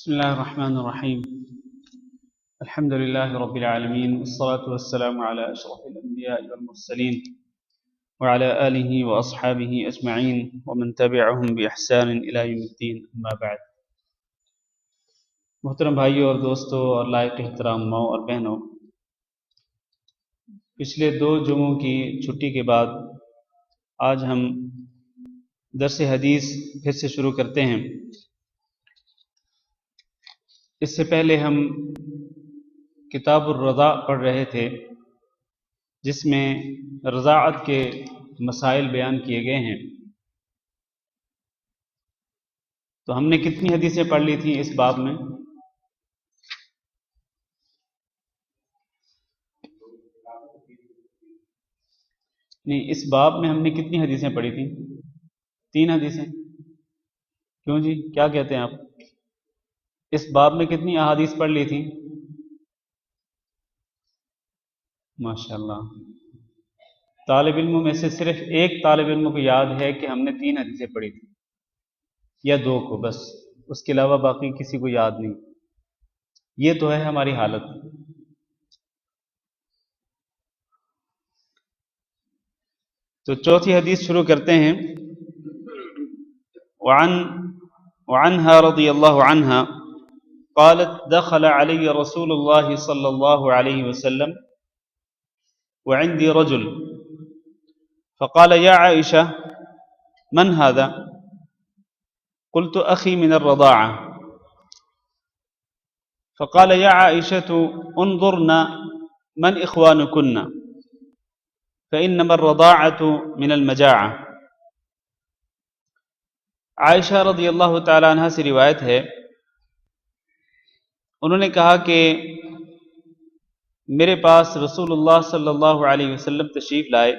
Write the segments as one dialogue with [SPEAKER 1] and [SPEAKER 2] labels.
[SPEAKER 1] بسم الله الرحمن الرحيم. الحمد لله رب العالمين، والصلاة والسلام على أشرف الأنبياء والمرسلين وعلى آله وأصحابه أجمعين ومن تبعهم بإحسان إلى يوم الدين، أما بعد. محترم بھائیوں اور دوستوں اور لائق احترام ماؤں اور بہنوں، پچھلے 2 جمعوں کی چھٹی کے بعد آج ہم درس حدیث پھر سے شروع کرتے ہیں۔ اس سے پہلے ہم کتاب الرضاع پڑھ رہے تھے، جس میں رضاعت کے مسائل بیان کیے گئے ہیں۔ تو ہم نے کتنی حدیثیں پڑھ لی تھیں اس باب میں؟ نہیں، اس باب میں ہم نے کتنی حدیثیں پڑھی تھیں؟ 3 حدیثیں۔ کیوں جی، کیا کہتے ہیں آپ؟ اس باب میں کتنی احادیث پڑھ لی تھی؟ ماشاءاللہ، طالب علموں میں سے صرف ایک طالب علم کو یاد ہے کہ ہم نے 3 حدیثیں پڑھی تھی، یا 2 کو، بس اس کے علاوہ باقی کسی کو یاد نہیں۔ یہ تو ہے ہماری حالت۔ تو چوتھی حدیث شروع کرتے ہیں۔ وعنها رضی اللہ عنہ قالت دخل علی رسول اللہ صلی اللہ علیہ وسلم وعندي رجل فقال يا عائشة من هذا؟ قلت أخي من الرضاعة. فقال يا عائشة انظرنا من إخوانكن فإنما الرضاعة من المجاعة. عائشہ رضی اللہ تعالی عنہ سے روایت ہے، انہوں نے کہا کہ میرے پاس رسول اللہ صلی اللہ علیہ وسلم تشریف لائے،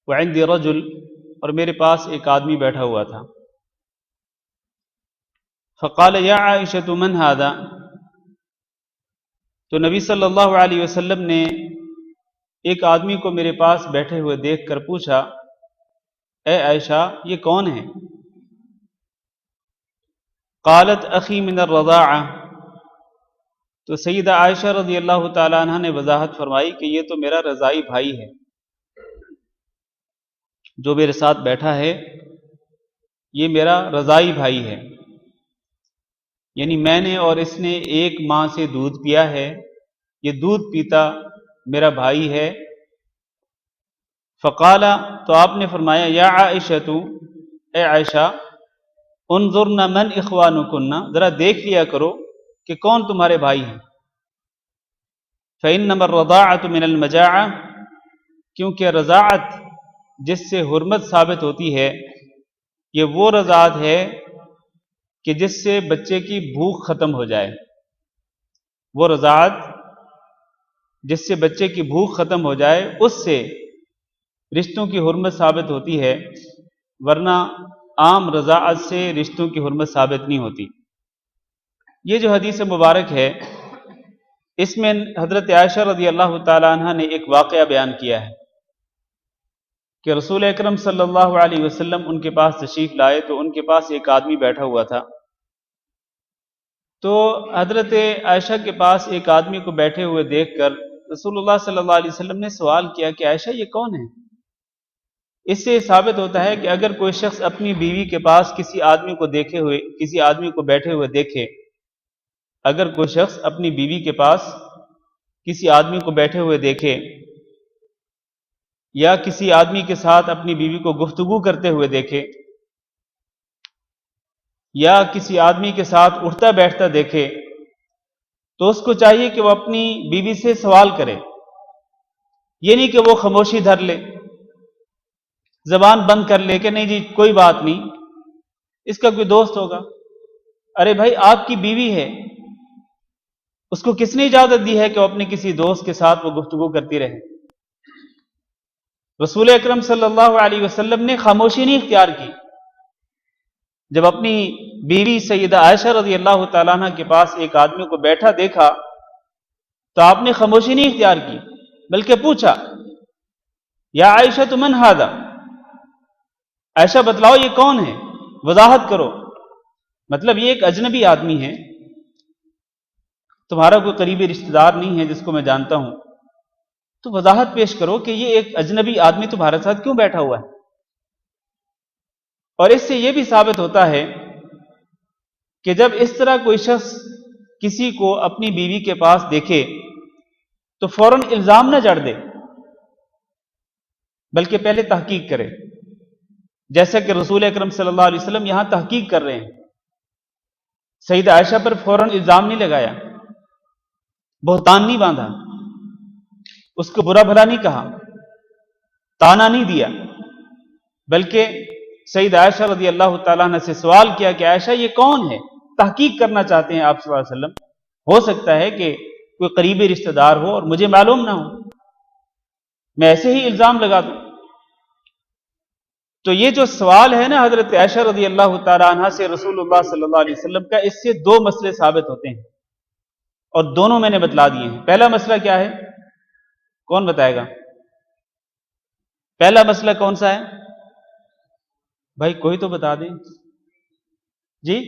[SPEAKER 1] وعندي رجل، اور میرے پاس ایک آدمی بیٹھا ہوا تھا۔ فقال یا عائشة من هذا؟ تو نبی صلی اللہ علیہ وسلم نے ایک آدمی کو میرے پاس بیٹھے ہوئے دیکھ کر پوچھا، اے عائشہ یہ کون ہے؟ قالت اخی من الرضاعہ، تو سیدہ عائشہ رضی اللہ تعالی عنہ نے وضاحت فرمائی کہ یہ تو میرا رضاعی بھائی ہے، جو میرے ساتھ بیٹھا ہے یہ میرا رضاعی بھائی ہے، یعنی میں نے اور اس نے ایک ماں سے دودھ پیا ہے، یہ دودھ پیتا میرا بھائی ہے۔ فقال، تو آپ نے فرمایا، یا عائشہ، اے عائشہ، انظرنا من اخوانکن، ذرا دیکھ لیا کرو کہ کون تمہارے بھائی ہیں۔ فإنما الرضاعة من المجاعة، کیونکہ رضاعت جس سے حرمت ثابت ہوتی ہے یہ وہ رضاعت ہے کہ جس سے بچے کی بھوک ختم ہو جائے، وہ رضاعت جس سے بچے کی بھوک ختم ہو جائے اس سے رشتوں کی حرمت ثابت ہوتی ہے، ورنہ عام رضاعت سے رشتوں کی حرمت ثابت نہیں ہوتی۔ یہ جو حدیث مبارک ہے اس میں حضرت عائشہ رضی اللہ تعالی عنہ نے ایک واقعہ بیان کیا ہے کہ رسول اکرم صلی اللہ علیہ وسلم ان کے پاس تشریف لائے تو ان کے پاس ایک آدمی بیٹھا ہوا تھا۔ تو حضرت عائشہ کے پاس ایک آدمی کو بیٹھے ہوئے دیکھ کر رسول اللہ صلی اللہ علیہ وسلم نے سوال کیا کہ عائشہ یہ کون ہے؟ اس سے ثابت ہوتا ہے کہ اگر کوئی شخص اپنی بیوی کے پاس کسی آدمی کو بیٹھے ہوئے دیکھے، اگر کوئی شخص اپنی بیوی کے پاس کسی آدمی کو بیٹھے ہوئے دیکھے یا کسی آدمی کے ساتھ اپنی بیوی کو گفتگو کرتے ہوئے دیکھے یا کسی آدمی کے ساتھ اٹھتا بیٹھتا دیکھے، تو اس کو چاہیے کہ وہ اپنی بیوی سے سوال کرے، یہ نہیں کہ وہ خاموشی دھر لے، زبان بند کر لے کہ نہیں جی کوئی بات نہیں، اس کا کوئی دوست ہوگا۔ ارے بھائی، آپ کی بیوی ہے، اس کو کس نے اجازت دی ہے کہ وہ اپنے کسی دوست کے ساتھ وہ گفتگو کرتی رہے؟ رسول اکرم صلی اللہ علیہ وسلم نے خاموشی نہیں اختیار کی۔ جب اپنی بیوی سیدہ عائشہ رضی اللہ تعالیٰ عنہ کے پاس ایک آدمی کو بیٹھا دیکھا تو آپ نے خاموشی نہیں اختیار کی، بلکہ پوچھا، یا عائشہ من ھذا، عائشہ بتلاؤ یہ کون ہے، وضاحت کرو۔ مطلب یہ ایک اجنبی آدمی ہے، تمہارا کوئی قریبی رشتہ دار نہیں ہے جس کو میں جانتا ہوں، تو وضاحت پیش کرو کہ یہ ایک اجنبی آدمی تمہارے ساتھ کیوں بیٹھا ہوا ہے۔ اور اس سے یہ بھی ثابت ہوتا ہے کہ جب اس طرح کوئی شخص کسی کو اپنی بیوی کے پاس دیکھے تو فوراً الزام نہ جڑ دے، بلکہ پہلے تحقیق کرے، جیسا کہ رسول اکرم صلی اللہ علیہ وسلم یہاں تحقیق کر رہے ہیں۔ سیدہ عائشہ پر فوراً الزام نہیں لگایا، بہتان نہیں باندھا، اس کو برا بھلا نہیں کہا، تانا نہیں دیا، بلکہ سیدہ عائشہ رضی اللہ تعالیٰ عنہ سے سوال کیا کہ عائشہ یہ کون ہے؟ تحقیق کرنا چاہتے ہیں آپ صلی اللہ علیہ وسلم، ہو سکتا ہے کہ کوئی قریبی رشتہ دار ہو اور مجھے معلوم نہ ہو، میں ایسے ہی الزام لگا دوں۔ تو یہ جو سوال ہے نا حضرت عائشہ رضی اللہ تعالیٰ عنہ سے رسول اللہ صلی اللہ علیہ وسلم کا، اس سے دو مسئلے ثابت ہوتے ہیں، اور دونوں میں نے بتلا دیے ہیں۔ پہلا مسئلہ کیا ہے؟ کون بتائے گا؟ پہلا مسئلہ کون سا ہے بھائی؟ کوئی تو بتا دیں جی۔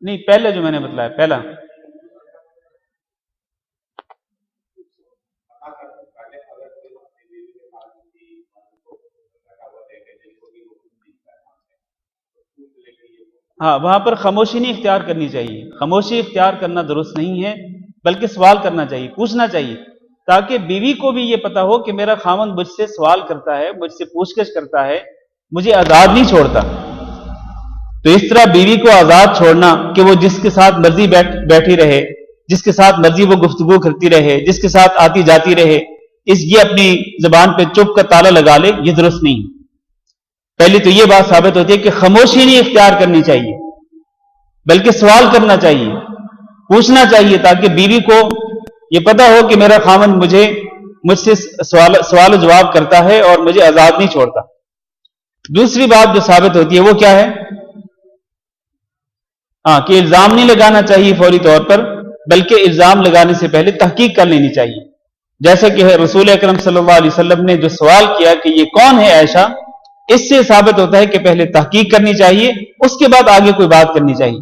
[SPEAKER 1] نہیں، پہلے جو میں نے بتلایا، پہلا ہاں، وہاں پر خاموشی نہیں اختیار کرنی چاہیے، خاموشی اختیار کرنا درست نہیں ہے، بلکہ سوال کرنا چاہیے، پوچھنا چاہیے، تاکہ بیوی کو بھی یہ پتا ہو کہ میرا خاوند مجھ سے سوال کرتا ہے، مجھ سے پوچھ گچھ کرتا ہے، مجھے آزاد نہیں چھوڑتا۔ تو اس طرح بیوی کو آزاد چھوڑنا کہ وہ جس کے ساتھ مرضی بیٹھی رہے، جس کے ساتھ مرضی وہ گفتگو کرتی رہے، جس کے ساتھ آتی جاتی رہے، یہ اپنی زبان پہ چپ کا تالا لگا لے، یہ درست نہیں۔ پہلی تو یہ بات ثابت ہوتی ہے کہ خاموشی نہیں اختیار کرنی چاہیے، بلکہ سوال کرنا چاہیے، پوچھنا چاہیے، تاکہ بیوی کو یہ پتا ہو کہ میرا خاوند مجھ سے سوال و جواب کرتا ہے اور مجھے آزاد نہیں چھوڑتا۔ دوسری بات جو ثابت ہوتی ہے وہ کیا ہے؟ کہ الزام نہیں لگانا چاہیے فوری طور پر، بلکہ الزام لگانے سے پہلے تحقیق کر لینی چاہیے، جیسا کہ رسول اکرم صلی اللہ علیہ وسلم نے جو سوال کیا کہ یہ کون ہے عائشہ، اس سے ثابت ہوتا ہے کہ پہلے تحقیق کرنی چاہیے، اس کے بعد آگے کوئی بات کرنی چاہیے۔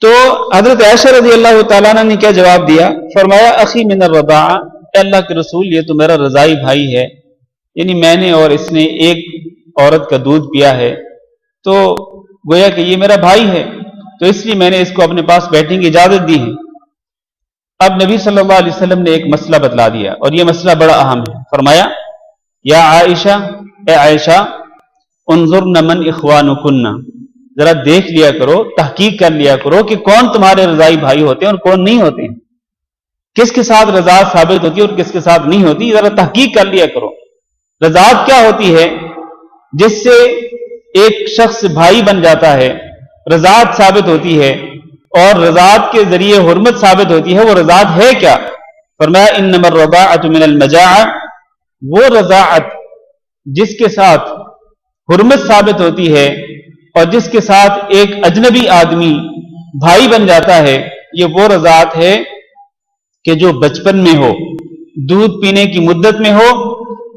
[SPEAKER 1] تو حضرت عائشہ رضی اللہ تعالیٰ عنہ نے کیا جواب دیا؟ فرمایا اخی من الرضاعہ، اے اللہ کے رسول یہ تو میرا رضائی بھائی ہے، یعنی میں نے اور اس نے ایک عورت کا دودھ پیا ہے، تو گویا کہ یہ میرا بھائی ہے، تو اس لیے میں نے اس کو اپنے پاس بیٹھنے کی اجازت دی ہے۔ اب نبی صلی اللہ علیہ وسلم نے ایک مسئلہ بتلا دیا، اور یہ مسئلہ بڑا اہم ہے۔ فرمایا یا عائشہ، اے عائشہ، انظرن من اخوانکن، ذرا دیکھ لیا کرو، تحقیق کر لیا کرو کہ کون تمہارے رضائی بھائی ہوتے ہیں اور کون نہیں ہوتے ہیں، کس کے ساتھ رضاعت ثابت ہوتی ہے اور کس کے ساتھ نہیں ہوتی، ذرا تحقیق کر لیا کرو۔ رضاعت کیا ہوتی ہے؟ جس سے ایک شخص بھائی بن جاتا ہے، رضاعت ثابت ہوتی ہے، اور رضاعت کے ذریعے حرمت ثابت ہوتی ہے۔ وہ رضاعت ہے کیا؟ فرمایا انما الرضاعۃ من المجاعہ، وہ رضاعت جس کے ساتھ حرمت ثابت ہوتی ہے اور جس کے ساتھ ایک اجنبی آدمی بھائی بن جاتا ہے، یہ وہ رضاعت ہے کہ جو بچپن میں ہو، دودھ پینے کی مدت میں ہو،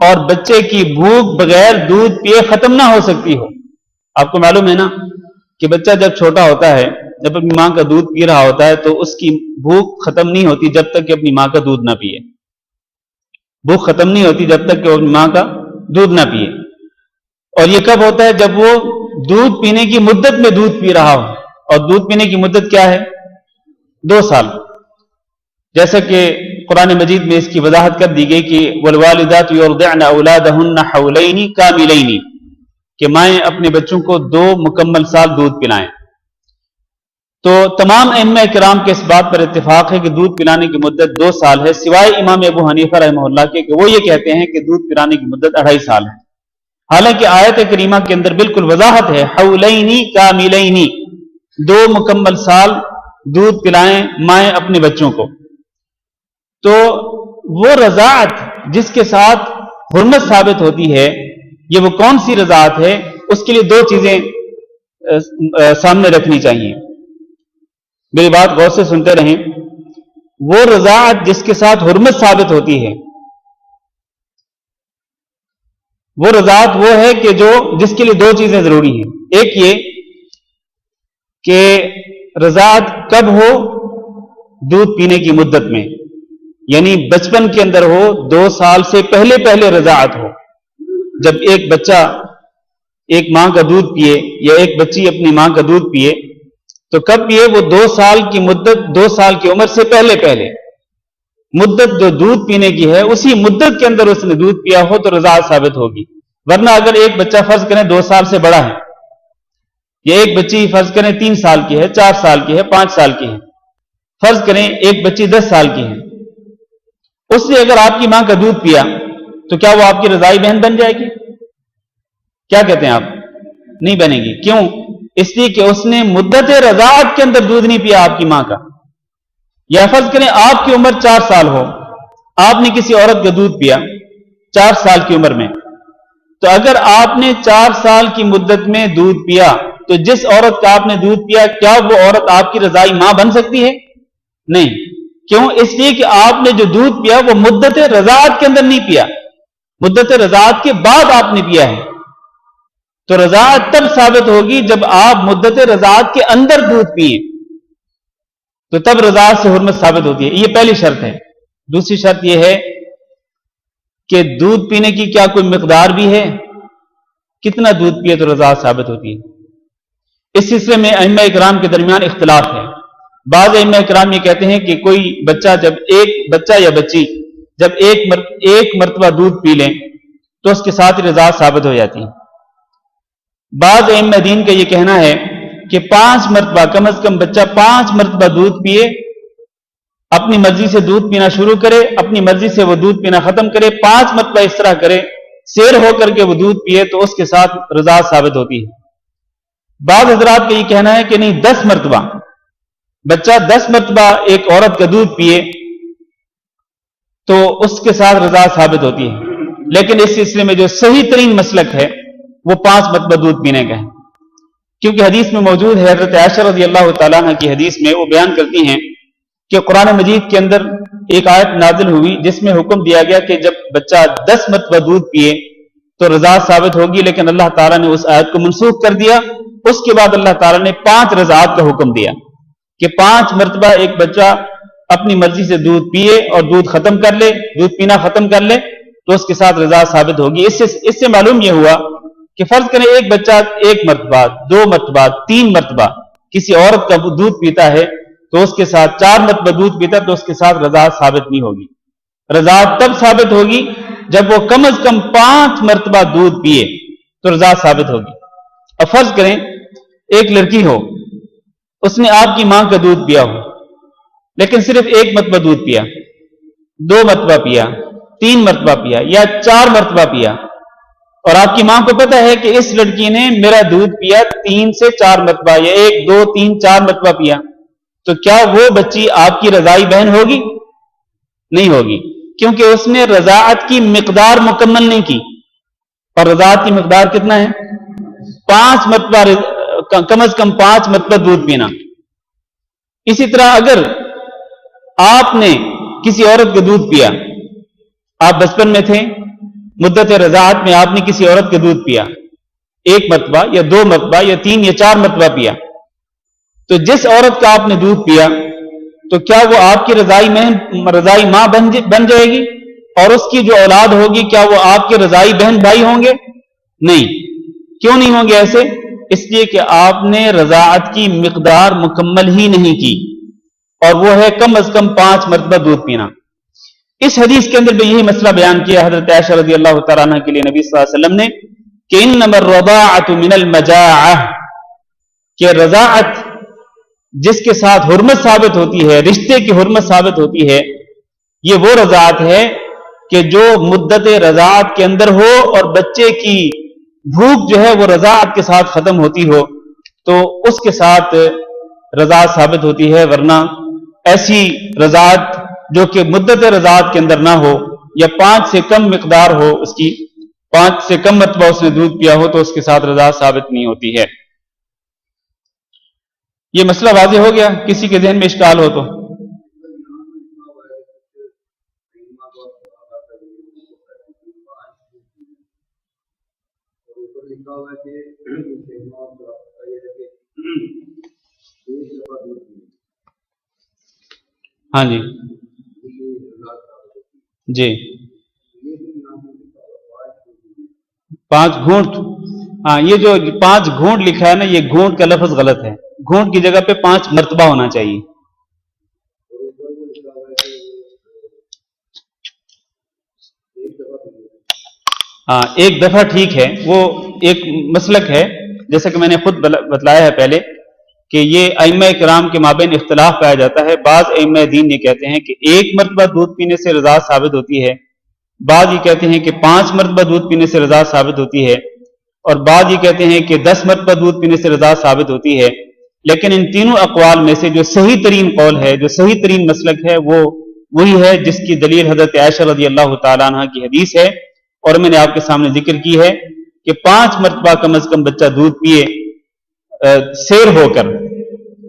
[SPEAKER 1] اور بچے کی بھوک بغیر دودھ پیے ختم نہ ہو سکتی ہو۔ آپ کو معلوم ہے نا کہ بچہ جب چھوٹا ہوتا ہے، جب اپنی ماں کا دودھ پی رہا ہوتا ہے، تو اس کی بھوک ختم نہیں ہوتی جب تک کہ اپنی ماں کا دودھ نہ پیے، بھوک ختم نہیں ہوتی جب تک کہ وہ اپنی ماں کا دودھ نہ پیے۔ اور یہ کب ہوتا ہے؟ جب وہ دودھ پینے کی مدت میں دودھ پی رہا ہو، اور دودھ پینے کی مدت کیا ہے؟ 2 سال، جیسا کہ قرآن مجید میں اس کی وضاحت کر دی گئی کہ والوالدات یرضعن اولادہن حولین کاملین، کہ مائیں اپنے بچوں کو 2 مکمل سال دودھ پلائیں۔ تو تمام ائمہ کرام کے اس بات پر اتفاق ہے کہ دودھ پلانے کی مدت 2 سال ہے، سوائے امام ابو حنیفہ رحمہ اللہ کے، کہ وہ یہ کہتے ہیں کہ دودھ پلانے کی مدت 2.5 سال ہے۔ حالانکہ آیت کریمہ کے اندر بالکل وضاحت ہے، حولین کاملین، 2 مکمل سال دودھ پلائیں مائیں اپنے بچوں کو۔ تو وہ رضاعت جس کے ساتھ حرمت ثابت ہوتی ہے، یہ وہ کون سی رضاعت ہے؟ اس کے لیے 2 چیزیں سامنے رکھنی چاہیے، میری بات غور سے سنتے رہیں۔ وہ رضاعت جس کے ساتھ حرمت ثابت ہوتی ہے، وہ رضاعت وہ ہے کہ جس کے لیے 2 چیزیں ضروری ہیں۔ ایک یہ کہ رضاعت کب ہو؟ دودھ پینے کی مدت میں، یعنی بچپن کے اندر ہو، 2 سال سے پہلے رضاعت ہو۔ جب ایک بچہ ایک ماں کا دودھ پیے یا ایک بچی اپنی ماں کا دودھ پیے تو کب پیے؟ وہ 2 سال کی مدت، 2 سال کی عمر سے پہلے مدت جو دودھ پینے کی ہے اسی مدت کے اندر اس نے دودھ پیا ہو تو رضاعت ثابت ہوگی۔ ورنہ اگر ایک بچہ فرض کریں 2 سال سے بڑا ہے، یا ایک بچی فرض کریں 3 سال کی ہے، 4 سال کی ہے، 5 سال کی ہے، فرض کریں ایک بچی 10 سال کی ہے، اس نے اگر آپ کی ماں کا دودھ پیا تو کیا وہ آپ کی رضائی بہن بن جائے گی؟ کیا کہتے ہیں آپ؟ نہیں بنے گی۔ کیوں؟ اس لیے کہ اس نے مدت رضاعت کے اندر دودھ نہیں پیا آپ کی ماں کا۔ یا فرض کریں آپ کی عمر 4 سال ہو، آپ نے کسی عورت کا دودھ پیا 4 سال کی عمر میں، تو اگر آپ نے 4 سال کی مدت میں دودھ پیا تو جس عورت کا آپ نے دودھ پیا کیا وہ عورت آپ کی رضائی ماں بن سکتی ہے؟ نہیں۔ کیوں؟ اس لیے کہ آپ نے جو دودھ پیا وہ مدت رضاعت کے اندر نہیں پیا، مدت رضاعت کے بعد آپ نے پیا ہے، تو رضاعت تب ثابت ہوگی جب آپ مدت رضاعت کے اندر دودھ پیئیں، تو تب رضاعت سے حرمت ثابت ہوتی ہے۔ یہ پہلی شرط ہے۔ دوسری شرط یہ ہے کہ دودھ پینے کی کیا کوئی مقدار بھی ہے؟ کتنا دودھ پیے تو رضاعت ثابت ہوتی ہے؟ اس سلسلے میں ائمہ اکرام کے درمیان اختلاف ہے۔ بعض ائمہ اکرام یہ کہتے ہیں کہ کوئی بچہ ایک بچہ یا بچی جب ایک مرتبہ دودھ پی لیں تو اس کے ساتھ رضاعت ثابت ہو جاتی ہے۔ بعض ائمہ دین کا یہ کہنا ہے کہ 5 مرتبہ، کم از کم بچہ 5 مرتبہ دودھ پیے، اپنی مرضی سے دودھ پینا شروع کرے، اپنی مرضی سے وہ دودھ پینا ختم کرے، 5 مرتبہ اس طرح کرے، سیر ہو کر کے وہ دودھ پیے تو اس کے ساتھ رضاعت ثابت ہوتی ہے۔ بعض حضرات کا یہ کہنا ہے کہ نہیں، 10 مرتبہ بچہ 10 مرتبہ ایک عورت کا دودھ پیے تو اس کے ساتھ رضاعت ثابت ہوتی ہے۔ لیکن اس سلسلے میں جو صحیح ترین مسلک ہے وہ 5 مرتبہ دودھ پینے کا ہے، کیونکہ حدیث میں موجود ہے، حضرت عائشہ رضی اللہ تعالیٰ عنہ کی حدیث میں وہ بیان کرتی ہیں کہ قرآن مجید کے اندر ایک آیت نازل ہوئی جس میں حکم دیا گیا کہ جب بچہ 10 مرتبہ دودھ پیے تو رضاعت ثابت ہوگی، لیکن اللہ تعالیٰ نے اس آیت کو منسوخ کر دیا۔ اس کے بعد اللہ تعالیٰ نے 5 رضاعت کا حکم دیا کہ 5 مرتبہ ایک بچہ اپنی مرضی سے دودھ پیے اور دودھ ختم کر لے، دودھ پینا ختم کر لے تو اس کے ساتھ رضاعت ثابت ہوگی۔ اس سے معلوم یہ ہوا کہ فرض کریں ایک بچہ 1 مرتبہ، 2 مرتبہ، 3 مرتبہ کسی عورت کا دودھ پیتا ہے تو اس کے ساتھ 4 مرتبہ دودھ پیتا ہے تو اس کے ساتھ رضاعت ثابت نہیں ہوگی۔ رضاعت تب ثابت ہوگی جب وہ کم از کم 5 مرتبہ دودھ پیے تو رضاعت ثابت ہوگی۔ اب فرض کریں ایک لڑکی ہو، اس نے آپ کی ماں کا دودھ پیا ہو، لیکن صرف 1 مرتبہ دودھ پیا، 2 مرتبہ پیا، 3 مرتبہ پیا یا 4 مرتبہ پیا، اور آپ کی ماں کو پتہ ہے کہ اس لڑکی نے میرا دودھ پیا 3 سے 4 مرتبہ یا 1 2 3 4 مرتبہ پیا، تو کیا وہ بچی آپ کی رضائی بہن ہوگی؟ نہیں ہوگی، کیونکہ اس نے رضاعت کی مقدار مکمل نہیں کی، اور رضاعت کی مقدار کتنا ہے؟ 5 مرتبہ، کم از کم 5 مرتبہ دودھ پینا۔ اسی طرح اگر آپ نے کسی عورت کا دودھ پیا، آپ بچپن میں تھے، مدت رضاعت میں آپ نے کسی عورت کا دودھ پیا 1 مرتبہ یا 2 مرتبہ یا 3 یا 4 مرتبہ پیا، تو جس عورت کا آپ نے دودھ پیا تو کیا وہ آپ کی رضائی ماں بن جائے گی؟ اور اس کی جو اولاد ہوگی کیا وہ آپ کے رضائی بہن بھائی ہوں گے؟ نہیں۔ کیوں نہیں ہوں گے ایسے؟ اس لیے کہ آپ نے رضاعت کی مقدار مکمل ہی نہیں کی، اور وہ ہے کم از کم 5 مرتبہ دودھ پینا۔ اس حدیث کے اندر بھی یہی مسئلہ بیان کیا حضرت عائشہ رضی اللہ تعالیٰ عنہ کے لیے نبی صلی اللہ علیہ وسلم نے کہ انما الرضاعۃ من المجاعہ، کہ رضاعت جس کے ساتھ حرمت ثابت ہوتی ہے، رشتے کی حرمت ثابت ہوتی ہے، یہ وہ رضاعت ہے کہ جو مدت رضاعت کے اندر ہو اور بچے کی بھوک جو ہے وہ رضاعت کے ساتھ ختم ہوتی ہو تو اس کے ساتھ رضاعت ثابت ہوتی ہے۔ ورنہ ایسی رضاعت جو کہ مدت رضاعت کے اندر نہ ہو یا 5 سے کم مقدار ہو، اس کی 5 سے کم مرتبہ اس نے دودھ پیا ہو تو اس کے ساتھ رضاعت ثابت نہیں ہوتی ہے۔ یہ مسئلہ واضح ہو گیا؟ کسی کے ذہن میں اشکال ہو تو؟ ہاں جی جی 5 گھونٹ، ہاں یہ جو 5 گھونٹ لکھا ہے نا، یہ گھونٹ کا لفظ غلط ہے، گھونٹ کی جگہ پہ 5 مرتبہ ہونا چاہیے۔ ہاں ایک دفعہ ٹھیک ہے، وہ ایک مسلک ہے، جیسا کہ میں نے خود بتلایا ہے پہلے کہ یہ ائمہ کرام کے مابین اختلاف پایا جاتا ہے۔ بعض ائمہ دین یہ کہتے ہیں کہ 1 مرتبہ دودھ پینے سے رضاعت ثابت ہوتی ہے، بعض یہ کہتے ہیں کہ 5 مرتبہ دودھ پینے سے رضاعت ثابت ہوتی ہے، اور بعض یہ کہتے ہیں کہ 10 مرتبہ دودھ پینے سے رضاعت ثابت ہوتی ہے۔ لیکن ان تینوں اقوال میں سے جو صحیح ترین قول ہے، جو صحیح ترین مسلک ہے، وہ وہی ہے جس کی دلیل حضرت عائشہ رضی اللہ تعالیٰ عنہ کی حدیث ہے، اور میں نے آپ کے سامنے ذکر کی ہے کہ 5 مرتبہ کم از کم بچہ دودھ پیے سیر ہو کر،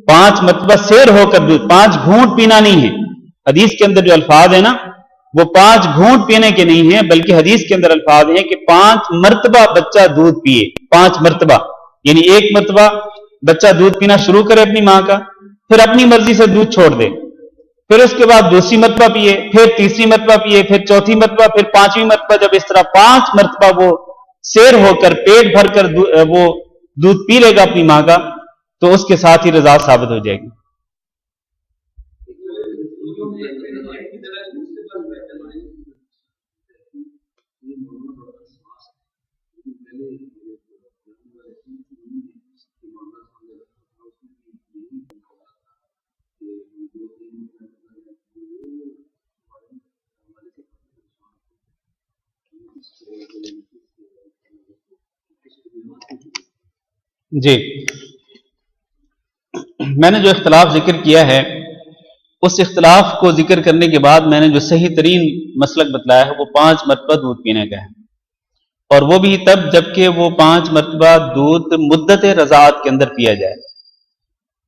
[SPEAKER 1] 5 مرتبہ سیر ہو کر دودھ، 5 گھونٹ پینا نہیں ہے۔ حدیث کے اندر جو الفاظ ہیں نا، وہ 5 گھونٹ پینے کے نہیں ہیں، بلکہ حدیث کے اندر الفاظ ہیں کہ 5 مرتبہ بچہ دودھ پیے، 5 مرتبہ، یعنی 1 مرتبہ بچہ دودھ پینا شروع کرے اپنی ماں کا، پھر اپنی مرضی سے دودھ چھوڑ دے، پھر اس کے بعد دوسری مرتبہ پیے، پھر تیسری مرتبہ پیے، پھر چوتھی مرتبہ، پھر 5ویں مرتبہ، جب اس طرح 5 مرتبہ وہ سیر ہو کر پیٹ بھر کر وہ دودھ پی لے گا اپنی ماں کا، تو اس کے ساتھ ہی رضاعت ثابت ہو جائے گی۔ جی میں نے جو اختلاف ذکر کیا ہے، اس اختلاف کو ذکر کرنے کے بعد میں نے جو صحیح ترین مسلک بتلایا ہے وہ 5 مرتبہ دودھ پینے کا ہے، اور وہ بھی تب جب کہ وہ 5 مرتبہ دودھ مدت رضاعت کے اندر پیا جائے،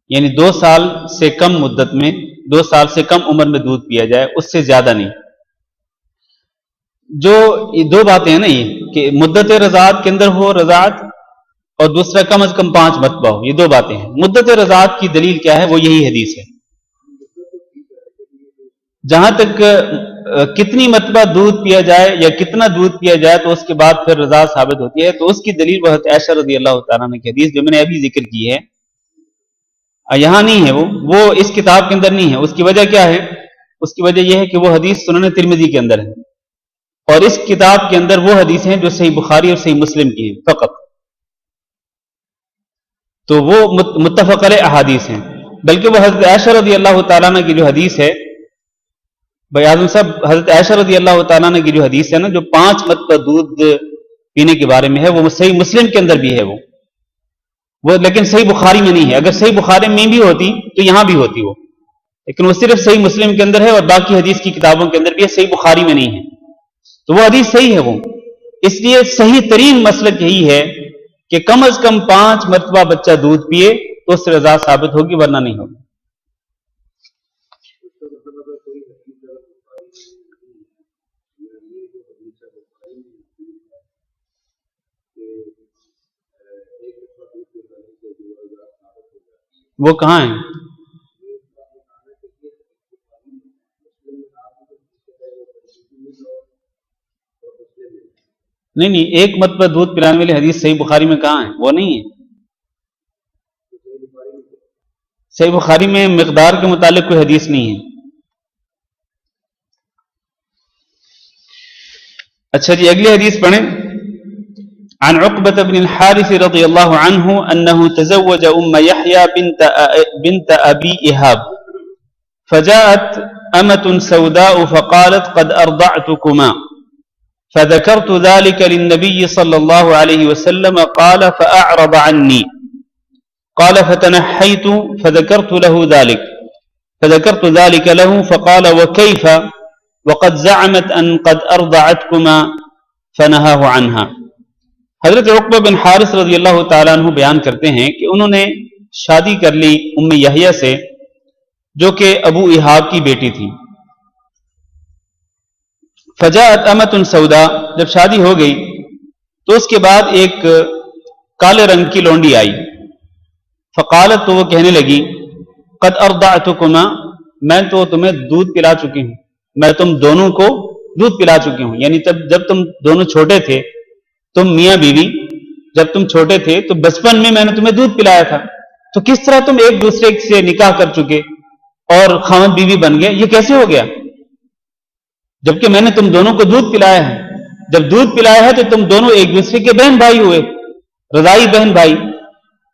[SPEAKER 1] یعنی 2 سال سے کم مدت میں، 2 سال سے کم عمر میں دودھ پیا جائے، اس سے زیادہ نہیں۔ جو یہ 2 باتیں ہیں نا، یہ کہ مدت رضاعت کے اندر ہو رضاعت، اور دوسرا کم از کم 5 مرتبہ ہو، یہ 2 باتیں ہیں۔ مدت رضاعت کی دلیل کیا ہے؟ وہ یہی حدیث ہے۔ جہاں تک کتنی مرتبہ دودھ پیا جائے یا کتنا دودھ پیا جائے تو اس کے بعد پھر رضاعت ثابت ہوتی ہے، تو اس کی دلیل حضرت عائشہ رضی اللہ تعالیٰ عنہ کی حدیث جو میں نے ابھی ذکر کی ہے، یہاں نہیں ہے، وہ اس کتاب کے اندر نہیں ہے۔ اس کی وجہ کیا ہے؟ اس کی وجہ یہ ہے کہ وہ حدیث سنن ترمذی کے اندر ہے، اور اس کتاب کے اندر وہ حدیث ہیں جو صحیح بخاری اور صحیح مسلم کی ہیں فقط، تو وہ متفق علیہ احادیث ہیں۔ بلکہ وہ حضرت عائشہ رضی اللہ تعالیٰ عنہ کی جو حدیث ہے، بھائی اعظم صاحب، حضرت عائشہ رضی اللہ تعالیٰ عنہ کی جو حدیث ہے نا، جو 5 مرتبہ دودھ پینے کے بارے میں ہے، وہ صحیح مسلم کے اندر بھی ہے، وہ لیکن صحیح بخاری میں نہیں ہے۔ اگر صحیح بخاری میں بھی ہوتی تو یہاں بھی ہوتی وہ، لیکن وہ صرف صحیح مسلم کے اندر ہے، اور باقی حدیث کی کتابوں کے اندر بھی ہے، صحیح بخاری میں نہیں ہے، تو وہ حدیث صحیح ہے وہ۔ اس لیے صحیح ترین مسلک یہی ہے کہ کم از کم 5 مرتبہ بچہ دودھ پیے تو اس سے رضاعت ثابت ہوگی، ورنہ نہیں ہوگی۔ وہ کہاں ہیں؟ نہیں، 1 مرتبہ دودھ پلانے والی حدیث صحیح بخاری میں کہاں ہے؟ وہ نہیں ہے۔ صحیح بخاری میں مقدار کے متعلق کوئی حدیث نہیں ہے۔ اچھا جی، اگلی حدیث پڑھیں۔ عن عقبة بن الحارث رضي الله عنه أنه تزوج يحيى بنت أبي إيهاب، فجاءت أمة سوداء فقالت قد أرضعتكما، فذكرت ذلك للنبي صلى الله عليه وسلم قال فأعرض عني، قال فتنحيت فذكرت ذلك له فقال وكيف وقد زعمت أن قد أرضعتكما، فنهاه عنها۔ حضرت عقبہ بن حارث رضی اللہ تعالیٰ عنہ بیان کرتے ہیں کہ انہوں نے شادی کر لی ام یحییٰ سے، جو کہ ابو ایہاب کی بیٹی تھی۔ فجاءت امۃ سودا، جب شادی ہو گئی تو اس کے بعد ایک کالے رنگ کی لونڈی آئی، فقالت، تو وہ کہنے لگی قد ارضعتکما، میں تو تمہیں دودھ پلا چکی ہوں، میں تم دونوں کو دودھ پلا چکی ہوں. یعنی جب تم دونوں چھوٹے تھے، تم میاں بیوی جب تم چھوٹے تھے تو بچپن میں نے تمہیں دودھ پلایا تھا، تو کس طرح تم ایک دوسرے سے نکاح کر چکے اور خاوند بیوی بن گئے؟ یہ کیسے ہو گیا؟ جبکہ میں نے تم دونوں کو دودھ پلایا ہے. جب دودھ پلایا ہے تو تم دونوں ایک دوسرے کے بہن بھائی ہوئے، رضائی بہن بھائی،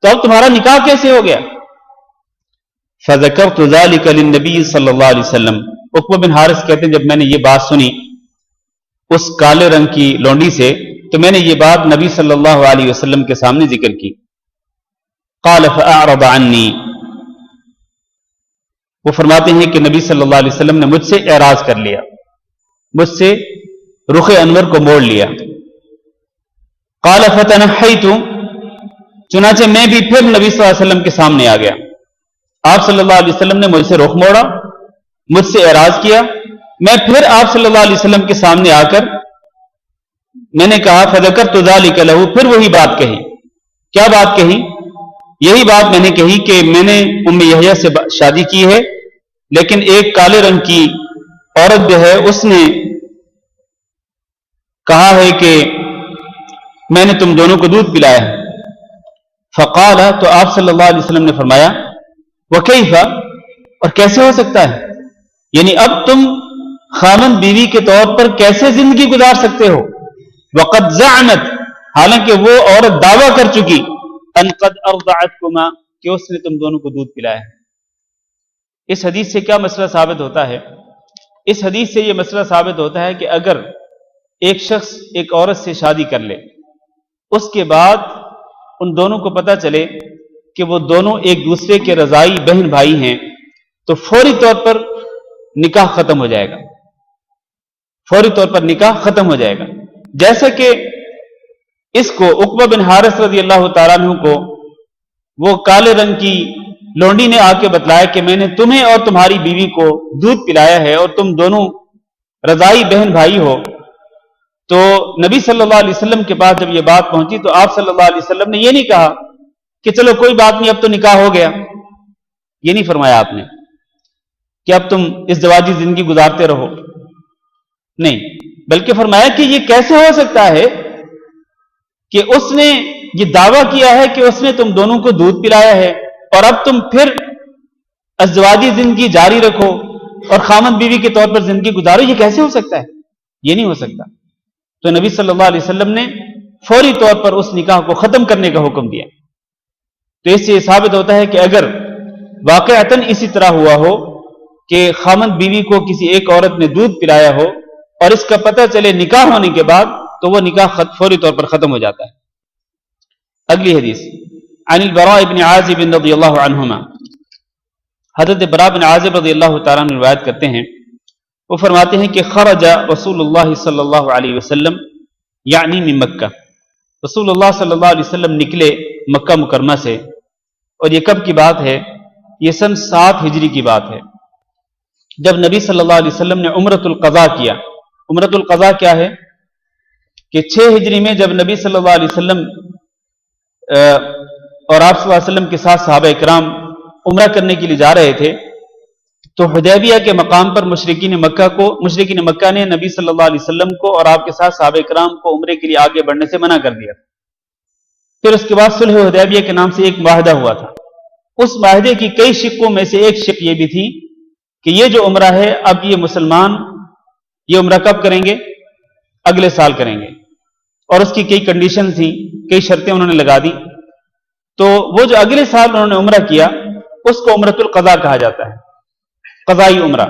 [SPEAKER 1] تو اب تمہارا نکاح کیسے ہو گیا؟ فذکرت ذلک للنبی صلی اللہ علیہ وسلم. عقبہ بن حارث کہتے ہیں جب میں نے یہ بات سنی اس کالے رنگ کی لونڈی سے، تو میں نے یہ بات نبی صلی اللہ علیہ وسلم کے سامنے ذکر کی. قال فاعرض عنی، وہ فرماتے ہیں کہ نبی صلی اللہ علیہ وسلم نے مجھ سے اعراض کر لیا، مجھ سے رخ انور کو موڑ لیا. قال فتنحیت، چنانچہ میں بھی پھر نبی صلی اللہ علیہ وسلم کے سامنے آ گیا. آپ صلی اللہ علیہ وسلم نے مجھ سے رخ موڑا، مجھ سے اعراض کیا، میں پھر آپ صلی اللہ علیہ وسلم کے سامنے آ کر میں نے کہا فذکرت ذلک لہ، پھر وہی بات کہی. کیا بات کہی؟ یہی بات میں نے کہی کہ میں نے ام یحییٰ سے شادی کی ہے، لیکن ایک کالے رنگ کی عورت جو ہے اس نے کہا ہے کہ میں نے تم دونوں کو دودھ پلایا ہے. فقال، تو آپ صلی اللہ علیہ وسلم نے فرمایا وکیف، اور کیسے ہو سکتا ہے؟ یعنی اب تم خاوند بیوی کے طور پر کیسے زندگی گزار سکتے ہو؟ وقد زعمت، حالانکہ وہ عورت دعویٰ کر چکی ان قد ارضعتکما، کہ اس نے تم دونوں کو دودھ پلایا ہے. اس حدیث سے کیا مسئلہ ثابت ہوتا ہے؟ اس حدیث سے یہ مسئلہ ثابت ہوتا ہے کہ اگر ایک شخص ایک عورت سے شادی کر لے، اس کے بعد ان دونوں کو پتہ چلے کہ وہ دونوں ایک دوسرے کے رضائی بہن بھائی ہیں، تو فوری طور پر نکاح ختم ہو جائے گا، فوری طور پر نکاح ختم ہو جائے گا. جیسے کہ اس کو عقبہ بن حارث رضی اللہ تعالیٰ عنہ کو وہ کالے رنگ کی لونڈی نے آ کے بتلایا کہ میں نے تمہیں اور تمہاری بیوی کو دودھ پلایا ہے اور تم دونوں رضائی بہن بھائی ہو. تو نبی صلی اللہ علیہ وسلم کے پاس جب یہ بات پہنچی تو آپ صلی اللہ علیہ وسلم نے یہ نہیں کہا کہ چلو کوئی بات نہیں اب تو نکاح ہو گیا. یہ نہیں فرمایا آپ نے کہ اب تم اس زواجی زندگی گزارتے رہو، نہیں، بلکہ فرمایا کہ یہ کیسے ہو سکتا ہے کہ اس نے یہ دعویٰ کیا ہے کہ اس نے تم دونوں کو دودھ پلایا ہے اور اب تم پھر ازدواجی زندگی جاری رکھو اور خاوند بیوی کے طور پر زندگی گزارو. یہ کیسے ہو سکتا ہے؟ یہ نہیں ہو سکتا. تو نبی صلی اللہ علیہ وسلم نے فوری طور پر اس نکاح کو ختم کرنے کا حکم دیا. تو اس سے یہ ثابت ہوتا ہے کہ اگر واقعتاً اسی طرح ہوا ہو کہ خاوند بیوی کو کسی ایک عورت نے دودھ پلایا ہو اور اس کا پتہ چلے نکاح ہونے کے بعد، تو وہ نکاح فوری طور پر ختم ہو جاتا ہے. اگلی حدیث عن البراء بن عازب رضی اللہ عنہما، حضرت براء بن عازب رضی اللہ تعالیٰ عنہ روایت کرتے ہیں، وہ فرماتے ہیں کہ خرج رسول اللہ صلی اللہ علیہ وسلم یعنی من مکہ، رسول اللہ صلی اللہ علیہ وسلم نکلے مکہ مکرمہ سے. اور یہ کب کی بات ہے؟ یہ سن 7 ہجری کی بات ہے، جب نبی صلی اللہ علیہ وسلم نے عمرۃ القضاء کیا. عمرۃ القضاء کیا ہے کہ 6 ہجری میں جب نبی صلی اللہ علیہ وسلم اور آپ صلی اللہ علیہ وسلم کے ساتھ صحابہ اکرام عمرہ کرنے کے لیے جا رہے تھے، تو حدیبیہ کے مقام پر مشرکین مکہ نے نبی صلی اللہ علیہ وسلم کو اور آپ کے ساتھ صحابہ اکرام کو عمرے کے لیے آگے بڑھنے سے منع کر دیا. پھر اس کے بعد صلح حدیبیہ کے نام سے ایک معاہدہ ہوا تھا. اس معاہدے کی کئی شقوں میں سے ایک شق یہ بھی تھی کہ یہ جو عمرہ ہے اب یہ مسلمان یہ عمرہ کب کریں گے؟ اگلے سال کریں گے. اور اس کی کئی کنڈیشن تھیں، کئی شرطیں انہوں نے لگا دی. تو وہ جو اگلے سال انہوں نے عمرہ کیا اس کو عمرۃ القضاء کہا جاتا ہے، قضائی عمرہ.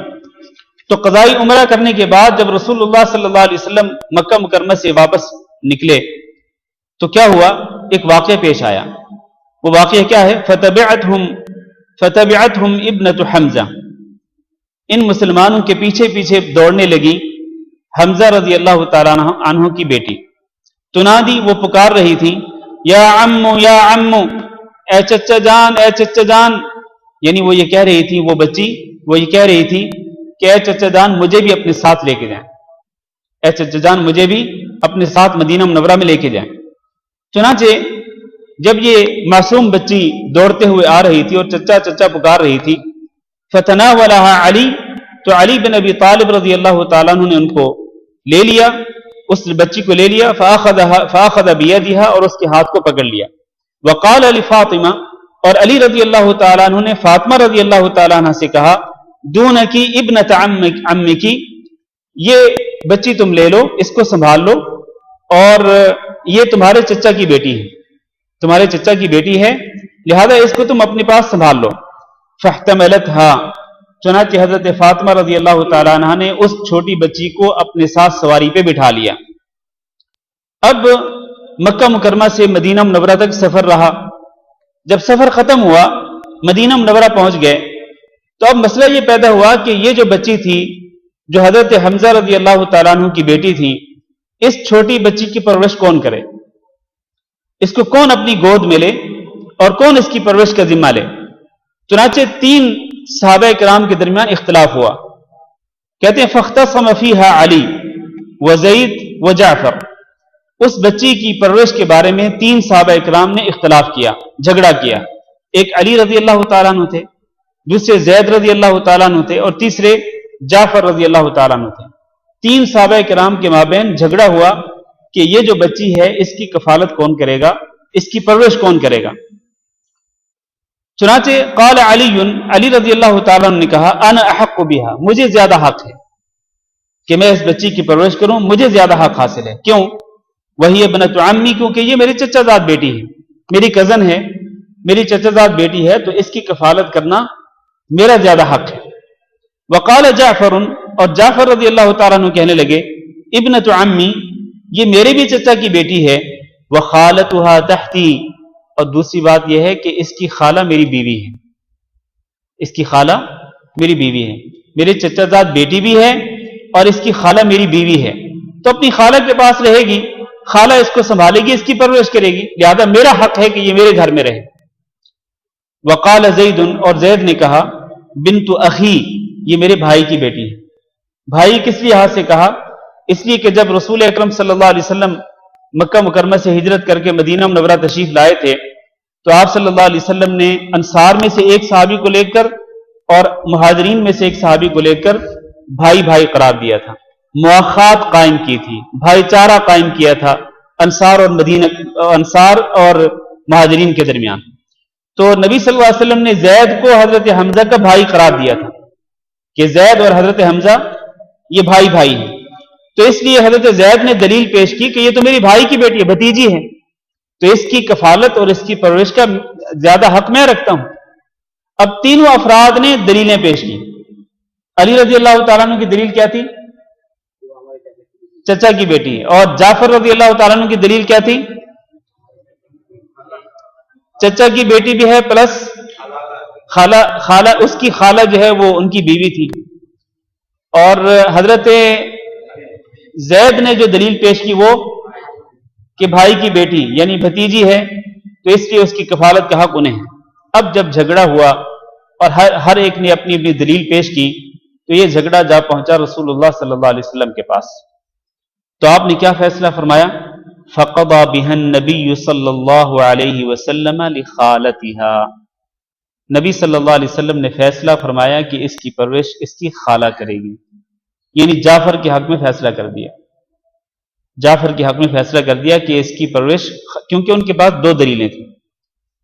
[SPEAKER 1] تو قضائی عمرہ کرنے کے بعد جب رسول اللہ صلی اللہ علیہ وسلم مکہ مکرمہ سے واپس نکلے تو کیا ہوا؟ ایک واقعہ پیش آیا. وہ واقعہ کیا ہے؟ فتبعتهم ابنۃ حمزہ، ان مسلمانوں کے پیچھے پیچھے دوڑنے لگی حمزہ رضی اللہ تعالیٰ عنہ کی بیٹی. تنادی، وہ پکار رہی تھی، یا عمو یا عمو، اے چچا جان اے چچا جان. یعنی وہ یہ کہہ رہی تھی، وہ بچی وہ یہ کہہ رہی تھی کہ اے چچا جان مجھے بھی اپنے ساتھ لے کے جائیں، اے چچا جان مجھے بھی اپنے ساتھ مدینہ منورہ میں لے کے جائیں. چنانچہ جب یہ معصوم بچی دوڑتے ہوئے آ رہی تھی اور چچا چچا پکار رہی تھی فتناولها علی، تو علی بن ابی طالب رضی اللہ تعالیٰ عنہ نے ان کو لے لیا، اس بچی کو لے لیا، فاخذ بیدہا، اور اس کے ہاتھ کو پکڑ لیا، وقال لفاطمہ، اور علی رضی اللہ تعالیٰ عنہ نے فاطمہ رضی اللہ تعالیٰ عنہ سے کہا، دونکی ابنت عمکی، یہ بچی تم لے لو، اس کو سنبھال لو، اور یہ تمہارے چچا کی بیٹی ہے، تمہارے چچا کی بیٹی ہے، لہذا اس کو تم اپنے پاس سنبھال لو۔ فاحتملتها، چنانچہ حضرت فاطمہ رضی اللہ تعالیٰ عنہ نے اس چھوٹی بچی کو اپنے ساتھ سواری پہ بٹھا لیا۔ اب مکہ مکرمہ سے مدینہ منورہ تک سفر رہا، جب سفر ختم ہوا، مدینہ منورہ پہنچ گئے، تو اب مسئلہ یہ پیدا ہوا کہ یہ جو بچی تھی، جو حضرت حمزہ رضی اللہ تعالیٰ عنہ کی بیٹی تھی، اس چھوٹی بچی کی پرورش کون کرے؟ اس کو کون اپنی گود میں لے اور کون اس کی پرورش کا ذمہ لے؟ چنانچہ 3 صحابہ کرام کے درمیان اختلاف ہوا۔ کہتے ہیں فاختصم فیہا علی وزید وجعفر، اس بچی کی پرورش کے بارے میں 3 صحابہ کرام نے اختلاف کیا، جھگڑا کیا۔ ایک علی رضی اللہ تعالیٰ عنہ تھے، دوسرے زید رضی اللہ تعالیٰ عنہ تھے، اور تیسرے جعفر رضی اللہ تعالیٰ عنہ تھے۔ 3 صحابہ کرام کے مابین جھگڑا ہوا کہ یہ جو بچی ہے اس کی کفالت کون کرے گا، اس کی پرورش کون کرے گا۔ چنانچہ قال علی رضی اللہ تعالیٰ عنہ نے کہا، انا احق بها، مجھے زیادہ حق ہے کہ میں اس بچی کی پرورش کروں، مجھے زیادہ حق حاصل ہے۔ کیوں؟ وہی ابنت عمی، کیونکہ یہ میری چچا زاد بیٹی ہے، میری کزن ہے، میری چچا زاد بیٹی ہے، تو اس کی کفالت کرنا میرا زیادہ حق ہے۔ وقال جعفر، اور جعفر رضی اللہ تعالیٰ عنہ کہنے لگے، ابنت عمی، یہ میرے بھی چچا کی بیٹی ہے، وخالتها تحتی، اور دوسری بات یہ ہے کہ اس کی خالہ میری بیوی ہے، اس کی خالہ میری بیوی ہے، میرے چچا زاد بیٹی بھی ہے اور اس کی خالہ میری بیوی ہے، تو اپنی خالہ کے پاس رہے گی، خالہ اس کو سنبھالے گی، اس کی پرورش کرے گی، لہذا میرا حق ہے کہ یہ میرے گھر میں رہے۔ وقال زید، اور زید نے کہا، بنت اخی، یہ میرے بھائی کی بیٹی ہے۔ بھائی کس لحاظ سے کہا؟ اس لیے کہ جب رسول اکرم صلی اللہ علیہ وسلم مکہ مکرمہ سے ہجرت کر کے مدینہ منورہ تشریف لائے تھے، تو آپ صلی اللہ علیہ وسلم نے انصار میں سے ایک صحابی کو لے کر اور مہاجرین میں سے ایک صحابی کو لے کر بھائی بھائی قرار دیا تھا، مواخات قائم کی تھی، بھائی چارہ قائم کیا تھا انصار اور مہاجرین کے درمیان۔ تو نبی صلی اللہ علیہ وسلم نے زید کو حضرت حمزہ کا بھائی قرار دیا تھا کہ زید اور حضرت حمزہ یہ بھائی بھائی ہیں، تو اس لیے حضرت زید نے دلیل پیش کی کہ یہ تو میری بھائی کی بیٹی ہے، بھتیجی ہے، تو اس کی کفالت اور اس کی پرورش کا زیادہ حق میں رکھتا ہوں۔ اب تینوں افراد نے دلیلیں پیش کی۔ علی رضی اللہ تعالیٰ عنہ کی دلیل کیا تھی؟ چچا کی بیٹی ہے۔ اور جعفر رضی اللہ تعالیٰ عنہ کی دلیل کیا تھی؟ چچا کی بیٹی بھی ہے پلس خالہ اس کی خالہ جو ہے وہ ان کی بیوی تھی۔ اور حضرت زید نے جو دلیل پیش کی وہ کہ بھائی کی بیٹی یعنی بھتیجی ہے، تو اس لیے اس کی کفالت کا حق انہیں ہے۔ اب جب جھگڑا ہوا اور ہر ایک نے اپنی اپنی دلیل پیش کی، تو یہ جھگڑا جا پہنچا رسول اللہ صلی اللہ علیہ وسلم کے پاس۔ تو آپ نے کیا فیصلہ فرمایا؟ فقضى بها النبي صلی اللہ علیہ وسلم لخالتها، نبی صلی اللہ علیہ وسلم نے فیصلہ فرمایا کہ اس کی پرورش اس کی خالہ کرے گی، یعنی جعفر کے حق میں فیصلہ کر دیا، جعفر کے حق میں فیصلہ کر دیا کہ اس کی پرورش، کیونکہ ان کے پاس دو دلیلیں تھیں،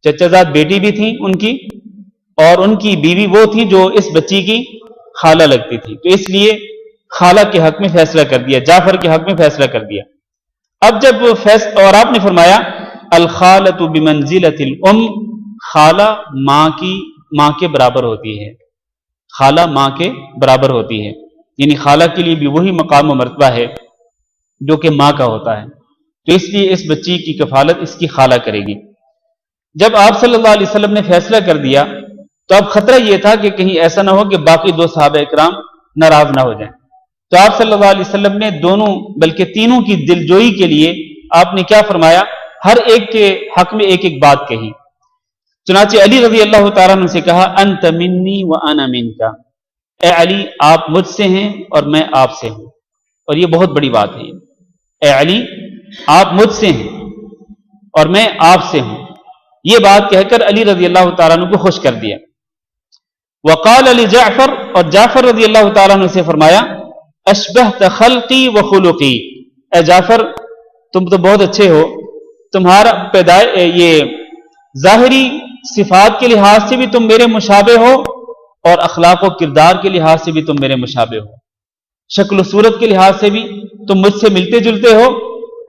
[SPEAKER 1] چچا زاد بیٹی بھی تھی ان کی، اور ان کی بیوی وہ تھی جو اس بچی کی خالہ لگتی تھی، تو اس لیے خالہ کے حق میں فیصلہ کر دیا، جعفر کے حق میں فیصلہ کر دیا۔ اب جب اور آپ نے فرمایا الخالۃ بمنزلۃ الام، خالہ ماں کے برابر ہوتی ہے، خالہ ماں کے برابر ہوتی ہے، یعنی خالہ کے لیے بھی وہی مقام و مرتبہ ہے جو کہ ماں کا ہوتا ہے، تو اس لیے اس بچی کی کفالت اس کی خالہ کرے گی۔ جب آپ صلی اللہ علیہ وسلم نے فیصلہ کر دیا تو اب خطرہ یہ تھا کہ کہیں ایسا نہ ہو کہ باقی دو صحابہ اکرام ناراض نہ ہو جائیں، تو آپ صلی اللہ علیہ وسلم نے دونوں بلکہ تینوں کی دلجوئی کے لیے آپ نے کیا فرمایا؟ ہر ایک کے حق میں ایک ایک بات کہی۔ چنانچہ علی رضی اللہ تعالیٰ عنہ سے کہا انت منی وانا منک، اے علی آپ مجھ سے ہیں اور میں آپ سے ہوں، اور یہ بہت بڑی بات ہے، اے علی آپ مجھ سے ہیں اور میں آپ سے ہوں، یہ بات کہہ کر علی رضی اللہ تعالیٰ عنہ کو خوش کر دیا۔ وقال علی جعفر، اور جعفر رضی اللہ تعالیٰ عنہ سے فرمایا، اشبہت خلقی و خلقی، اے جعفر تم تو بہت اچھے ہو، تمہارا یہ ظاہری صفات کے لحاظ سے بھی تم میرے مشابہ ہو، اور اخلاق و کردار کے لحاظ سے بھی تم میرے مشابہ ہو، شکل و صورت کے لحاظ سے بھی تم مجھ سے ملتے جلتے ہو،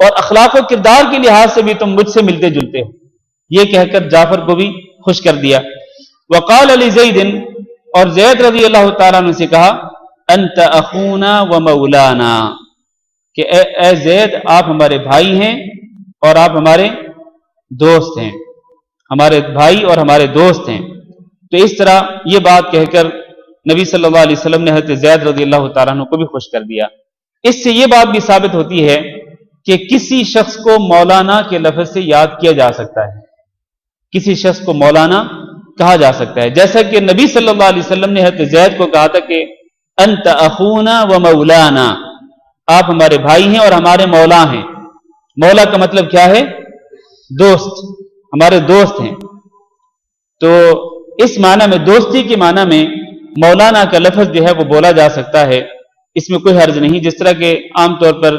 [SPEAKER 1] اور اخلاق و کردار کے لحاظ سے بھی تم مجھ سے ملتے جلتے ہو، یہ کہہ کر جعفر کو بھی خوش کر دیا۔ وقال علی زید، اور زید رضی اللہ تعالیٰ عنہ سے کہا، انت اخونا و مولانا، کہ اے زید آپ ہمارے بھائی ہیں اور آپ ہمارے دوست ہیں، ہمارے بھائی اور ہمارے دوست ہیں۔ تو اس طرح یہ بات کہہ کر نبی صلی اللہ علیہ وسلم نے حضرت زید رضی اللہ تعالیٰ عنہ کو بھی خوش کر دیا۔ اس سے یہ بات بھی ثابت ہوتی ہے کہ کسی شخص کو مولانا کے لفظ سے یاد کیا جا سکتا ہے، کسی شخص کو مولانا کہا جا سکتا ہے، جیسا کہ نبی صلی اللہ علیہ وسلم نے حضرت زید کو کہا تھا کہ انت اخونا و مولانا، آپ ہمارے بھائی ہیں اور ہمارے مولا ہیں۔ مولا کا مطلب کیا ہے؟ دوست، ہمارے دوست ہیں۔ تو اس معنی میں، دوستی کے معنی میں مولانا کا لفظ جو ہے وہ بولا جا سکتا ہے، اس میں کوئی حرج نہیں، جس طرح کہ عام طور پر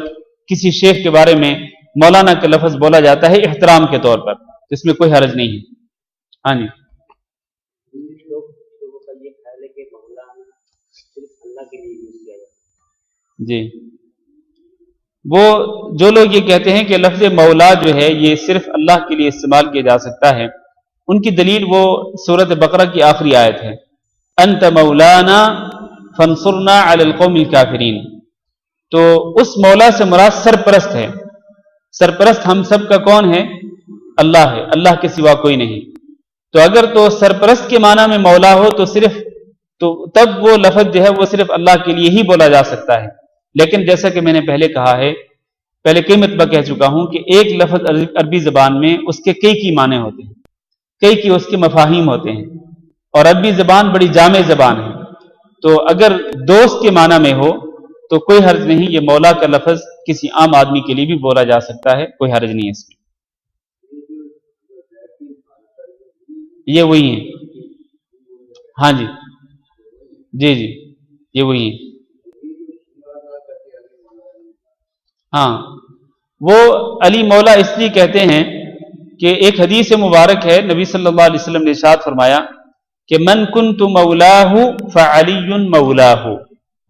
[SPEAKER 1] کسی شیخ کے بارے میں مولانا کا لفظ بولا جاتا ہے احترام کے طور پر، اس میں کوئی حرج نہیں ہے۔ ہاں جی، جی، وہ جو لوگ یہ کہتے ہیں کہ لفظ مولا جو ہے یہ صرف اللہ کے لیے استعمال کیا جا سکتا ہے، ان کی دلیل وہ سورۃ بقرہ کی آخری آیت ہے، انت مولانا فانصرنا علی القوم الکافرین۔ تو اس مولا سے مراد سرپرست ہے، سرپرست ہم سب کا کون ہے؟ اللہ ہے، اللہ کے سوا کوئی نہیں۔ تو اگر تو سرپرست کے معنی میں مولا ہو تو تب وہ لفظ جو ہے وہ صرف اللہ کے لیے ہی بولا جا سکتا ہے۔ لیکن جیسا کہ میں نے پہلے کہا ہے، پہلے کئی مرتبہ کہہ چکا ہوں کہ ایک لفظ عربی زبان میں اس کے کئی معنی ہوتے ہیں، کئی اس کے مفاہیم ہوتے ہیں، اور عربی زبان بڑی جامع زبان ہے۔ تو اگر دوست کے معنی میں ہو تو کوئی حرج نہیں، یہ مولا کا لفظ کسی عام آدمی کے لیے بھی بولا جا سکتا ہے، کوئی حرج نہیں ہے اس میں۔ یہ وہی ہیں، ہاں جی، جی، یہ وہی ہیں۔ ہاں، وہ علی مولا اس لیے کہتے ہیں کہ ایک حدیث مبارک ہے، نبی صلی اللہ علیہ وسلم نے ارشاد فرمایا کہ من کنت مولاہ فعلی مولاہ،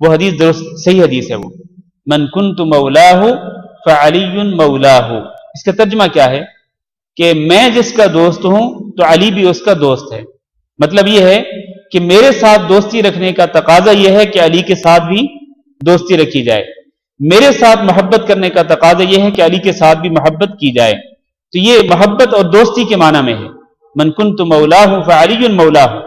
[SPEAKER 1] وہ حدیث درست صحیح حدیث ہے، وہ من کنت مولاہ فعلی مولاہ۔ اس کا ترجمہ کیا ہے کہ میں جس کا دوست ہوں تو علی بھی اس کا دوست ہے۔ مطلب یہ ہے کہ میرے ساتھ دوستی رکھنے کا تقاضا یہ ہے کہ علی کے ساتھ بھی دوستی رکھی جائے، میرے ساتھ محبت کرنے کا تقاضا یہ ہے کہ علی کے ساتھ بھی محبت کی جائے۔ تو یہ محبت اور دوستی کے معنی میں ہے، من کنت مولاہ فعلی مولاہ،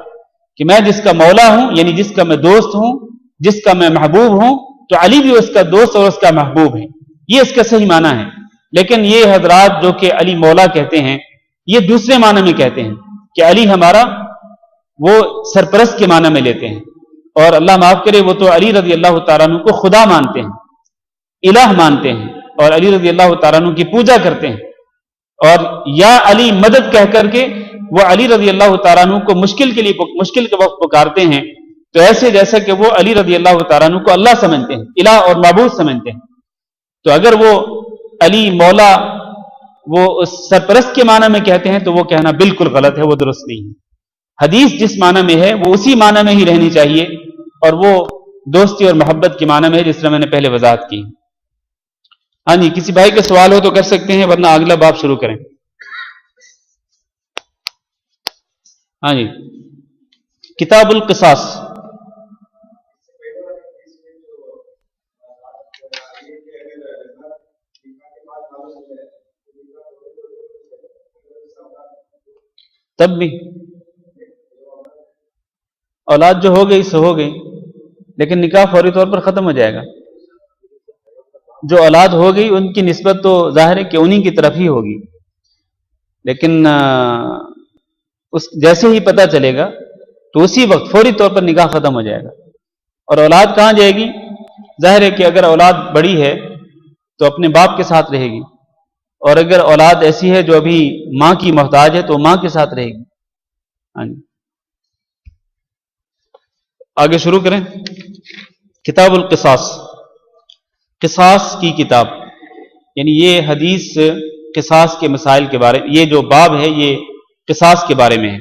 [SPEAKER 1] کہ میں جس کا مولا ہوں یعنی جس کا میں دوست ہوں، جس کا میں محبوب ہوں، تو علی بھی اس کا دوست اور اس کا محبوب ہے، یہ اس کا صحیح معنی ہے۔ لیکن یہ حضرات جو کہ علی مولا کہتے ہیں، یہ دوسرے معنی میں کہتے ہیں کہ علی ہمارا وہ سرپرست کے معنی میں لیتے ہیں، اور اللہ معاف کرے وہ تو علی رضی اللہ تعالیٰ عنہ کو خدا مانتے ہیں، الہ مانتے ہیں، اور علی رضی اللہ تعالیٰ عنہ کی پوجا کرتے ہیں، اور یا علی مدد کہہ کر کے وہ علی رضی اللہ تعالیٰ عنہ کو مشکل کے وقت پکارتے ہیں، تو ایسے جیسا کہ وہ علی رضی اللہ تعالیٰ عنہ کو اللہ سمجھتے ہیں، الہ اور معبود سمجھتے ہیں۔ تو اگر وہ علی مولا وہ اس سرپرست کے معنی میں کہتے ہیں تو وہ کہنا بالکل غلط ہے، وہ درست نہیں ہے۔ حدیث جس معنی میں ہے وہ اسی معنی میں ہی رہنی چاہیے، اور وہ دوستی اور محبت کے معنی میں ہے، جس طرح میں نے پہلے وضاحت کی۔ ہاں جی، کسی بھائی کا سوال ہو تو کر سکتے ہیں، ورنہ اگلا باب شروع کریں۔ ہاں جی، کتاب القصاص۔ تب بھی اولاد جو ہو گئی سو ہو گئی، لیکن نکاح فوری طور پر ختم ہو جائے گا۔ جو اولاد ہو گئی ان کی نسبت تو ظاہر ہے کہ انہی کی طرف ہی ہوگی، لیکن جیسے ہی پتہ چلے گا تو اسی وقت فوری طور پر نکاح ختم ہو جائے گا۔ اور اولاد کہاں جائے گی؟ ظاہر ہے کہ اگر اولاد بڑی ہے تو اپنے باپ کے ساتھ رہے گی، اور اگر اولاد ایسی ہے جو ابھی ماں کی محتاج ہے تو ماں کے ساتھ رہے گی۔ ہاں جی، آگے شروع کریں. کتاب القصاص، قصاص کی کتاب، یعنی یہ حدیث قصاص کے مسائل کے بارے، یہ جو باب ہے یہ قصاص کے بارے میں ہے.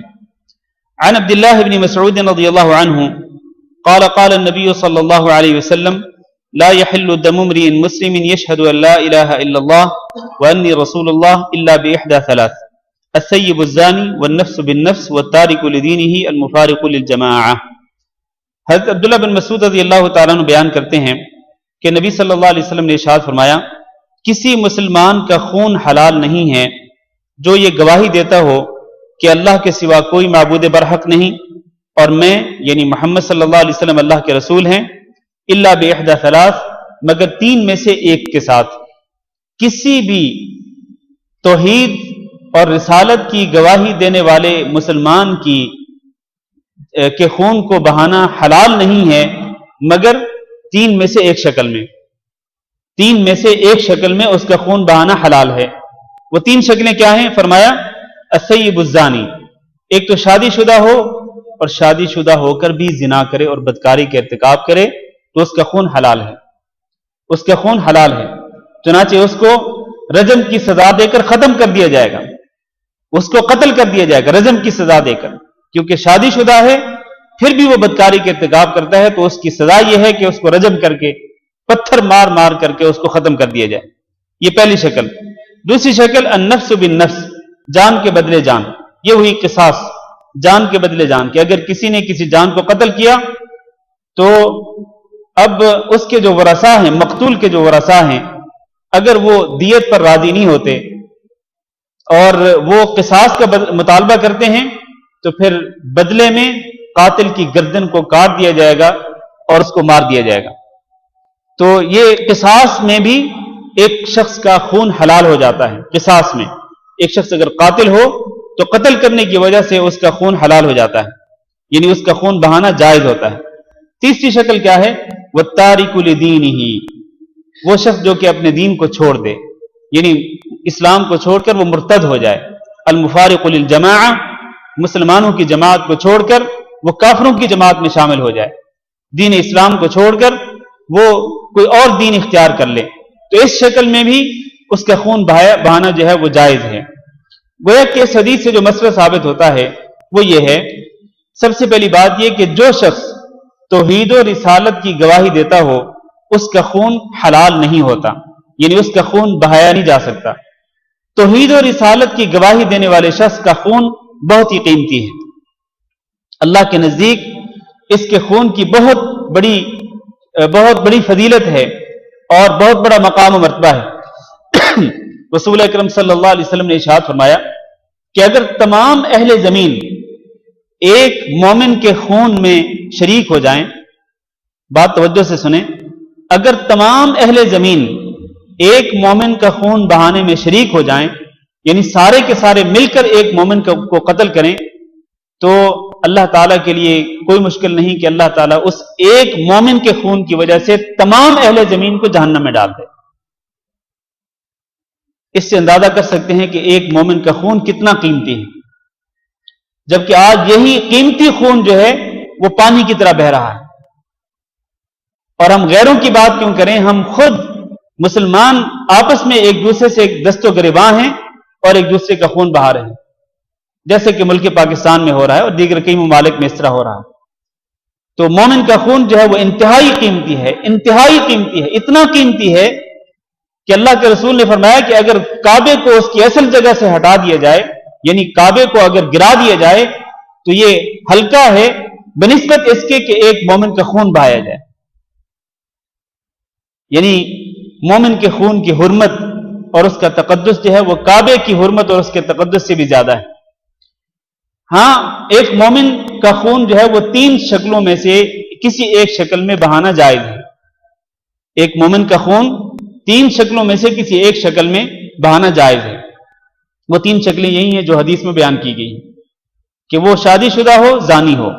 [SPEAKER 1] عن عبد الله بن مسعود رضي الله عنه قال قال النبي صلى الله عليه وسلم لا يحل دم امرئ مسلم يشهد ان لا اله الا الله واني رسول الله الا باحدى ثلاث: الثيب الزاني والنفس بالنفس والتارك لدينه المفارق للجماعه. حضرت عبداللہ بن مسعود رضی اللہ تعالیٰ عنہ بیان کرتے ہیں کہ نبی صلی اللہ علیہ وسلم نے ارشاد فرمایا، کسی مسلمان کا خون حلال نہیں ہے جو یہ گواہی دیتا ہو کہ اللہ کے سوا کوئی معبود برحق نہیں اور میں یعنی محمد صلی اللہ علیہ وسلم اللہ کے رسول ہیں، الا باحدى ثلاث، مگر تین میں سے ایک کے ساتھ. کسی بھی توحید اور رسالت کی گواہی دینے والے مسلمان کی کہ خون کو بہانا حلال نہیں ہے مگر تین میں سے ایک شکل میں. تین میں سے ایک شکل میں اس کا خون بہانا حلال ہے. وہ تین شکلیں کیا ہیں؟ فرمایا الثیب الزانی، ایک تو شادی شدہ ہو اور شادی شدہ ہو کر بھی زنا کرے اور بدکاری کے ارتکاب کرے تو اس کا خون حلال ہے، اس کا خون حلال ہے. چنانچہ اس کو رجم کی سزا دے کر ختم کر دیا جائے گا، اس کو قتل کر دیا جائے گا رجم کی سزا دے کر، کیونکہ شادی شدہ ہے پھر بھی وہ بدکاری کے ارتکاب کرتا ہے تو اس کی سزا یہ ہے کہ اس کو رجم کر کے پتھر مار مار کر کے اس کو ختم کر دیا جائے. یہ پہلی شکل. دوسری شکل النفس بالنفس، جان کے بدلے جان. یہ ہوئی قصاص، جان کے بدلے جان، کہ اگر کسی نے کسی جان کو قتل کیا تو اب اس کے جو ورثاء ہیں، مقتول کے جو ورثاء ہیں، اگر وہ دیت پر راضی نہیں ہوتے اور وہ قصاص کا مطالبہ کرتے ہیں تو پھر بدلے میں قاتل کی گردن کو کاٹ دیا جائے گا اور اس کو مار دیا جائے گا. تو یہ قصاص میں بھی ایک شخص کا خون حلال ہو جاتا ہے. قصاص میں ایک شخص اگر قاتل ہو تو قتل کرنے کی وجہ سے اس کا خون حلال ہو جاتا ہے، یعنی اس کا خون بہانا جائز ہوتا ہے. تیسری شکل کیا ہے؟ وَالتَّارِكُ لِدِينِهِ، وہ شخص جو کہ اپنے دین کو چھوڑ دے، یعنی اسلام کو چھوڑ کر وہ مرتد ہو جائے. المفارق للجماعہ، مسلمانوں کی جماعت کو چھوڑ کر وہ کافروں کی جماعت میں شامل ہو جائے، دین اسلام کو چھوڑ کر وہ کوئی اور دین اختیار کر لے، تو اس شکل میں بھی اس کا خون بہانا جو ہے وہ جائز ہے. گویا کہ اس حدیث سے جو مسئلہ ثابت ہوتا ہے وہ یہ ہے، سب سے پہلی بات یہ کہ جو شخص توحید و رسالت کی گواہی دیتا ہو اس کا خون حلال نہیں ہوتا، یعنی اس کا خون بہایا نہیں جا سکتا. توحید و رسالت کی گواہی دینے والے شخص کا خون بہت ہی قیمتی ہے. اللہ کے نزدیک اس کے خون کی بہت بڑی فضیلت ہے اور بہت بڑا مقام و مرتبہ ہے. رسول اکرم صلی اللہ علیہ وسلم نے ارشاد فرمایا کہ اگر تمام اہل زمین ایک مومن کے خون میں شریک ہو جائیں، بات توجہ سے سنیں، اگر تمام اہل زمین ایک مومن کا خون بہانے میں شریک ہو جائیں، یعنی سارے کے سارے مل کر ایک مومن کو قتل کریں، تو اللہ تعالیٰ کے لیے کوئی مشکل نہیں کہ اللہ تعالیٰ اس ایک مومن کے خون کی وجہ سے تمام اہل زمین کو جہنم میں ڈال دے. اس سے اندازہ کر سکتے ہیں کہ ایک مومن کا خون کتنا قیمتی ہے، جبکہ آج یہی قیمتی خون جو ہے وہ پانی کی طرح بہہ رہا ہے. اور ہم غیروں کی بات کیوں کریں، ہم خود مسلمان آپس میں ایک دوسرے سے دست و گریباں ہیں اور ایک دوسرے کا خون بہا رہے ہیں، جیسے کہ ملک پاکستان میں ہو رہا ہے اور دیگر کئی ممالک میں اس طرح ہو رہا ہے. تو مومن کا خون جو ہے وہ انتہائی قیمتی ہے، انتہائی قیمتی ہے، اتنا قیمتی ہے کہ اللہ کے رسول نے فرمایا کہ اگر کعبے کو اس کی اصل جگہ سے ہٹا دیا جائے، یعنی کعبے کو اگر گرا دیا جائے تو یہ ہلکا ہے بنسبت اس کے کہ ایک مومن کا خون بہایا جائے. یعنی مومن کے خون کی حرمت اور اس کا تقدس جو ہے وہ کعبے کی حرمت اور اس کے تقدس سے بھی زیادہ ہے. ہاں، ایک مومن کا خون جو ہے وہ تین شکلوں میں سے کسی ایک شکل میں بہانا جائز ہے. ایک مومن کا خون تین شکلوں میں سے کسی ایک شکل میں بہانا جائز ہے. وہ تین شکلیں یہی ہیں جو حدیث میں بیان کی گئی کہ وہ شادی شدہ ہو، زانی ہو،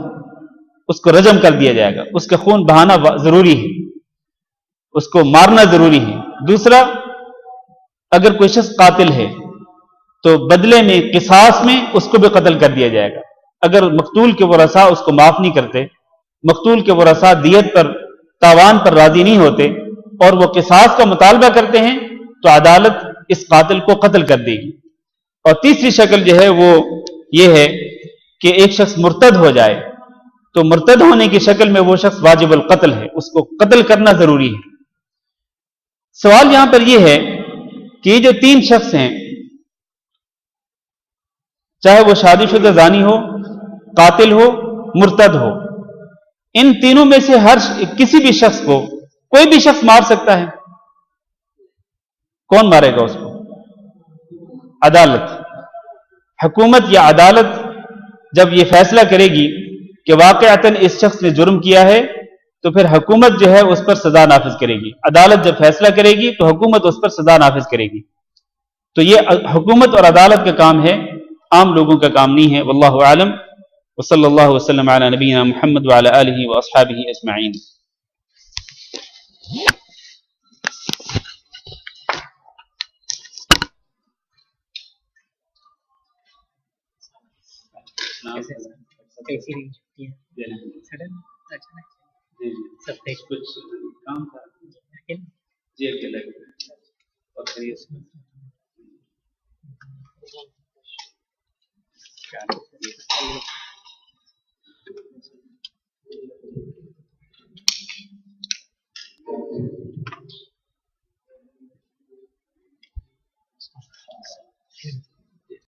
[SPEAKER 1] اس کو رجم کر دیا جائے گا، اس کا خون بہانا ضروری ہے، اس کو مارنا ضروری ہے. دوسرا، اگر کوئی شخص قاتل ہے تو بدلے میں قصاص میں اس کو بھی قتل کر دیا جائے گا. اگر مقتول کے ورثاء اس کو معاف نہیں کرتے مقتول کے ورثاء دیت پر تاوان پر راضی نہیں ہوتے اور وہ قصاص کا مطالبہ کرتے ہیں تو عدالت اس قاتل کو قتل کر دے گی. اور تیسری شکل جو ہے وہ یہ ہے کہ ایک شخص مرتد ہو جائے تو مرتد ہونے کی شکل میں وہ شخص واجب القتل ہے، اس کو قتل کرنا ضروری ہے. سوال یہاں پر یہ ہے کہ یہ جو تین شخص ہیں، چاہے وہ شادی شدہ زانی ہو، قاتل ہو، مرتد ہو، ان تینوں میں سے کسی بھی شخص کو کوئی بھی شخص مار سکتا ہے. کون مارے گا اس کو؟ عدالت. حکومت یا عدالت جب یہ فیصلہ کرے گی کہ واقعتاً اس شخص نے جرم کیا ہے تو پھر حکومت جو ہے اس پر سزا نافذ کرے گی. عدالت جب فیصلہ کرے گی تو حکومت اس پر سزا نافذ کرے گی. تو یہ حکومت اور عدالت کا کام ہے، عام لوگوں کا کام نہیں ہے. واللہ عالم. وصلی اللہ وسلم علی نبینا محمد وعلی آلہ واصحابہ اجمعین. کچھ کام تھا جی اکیلا اور خیریت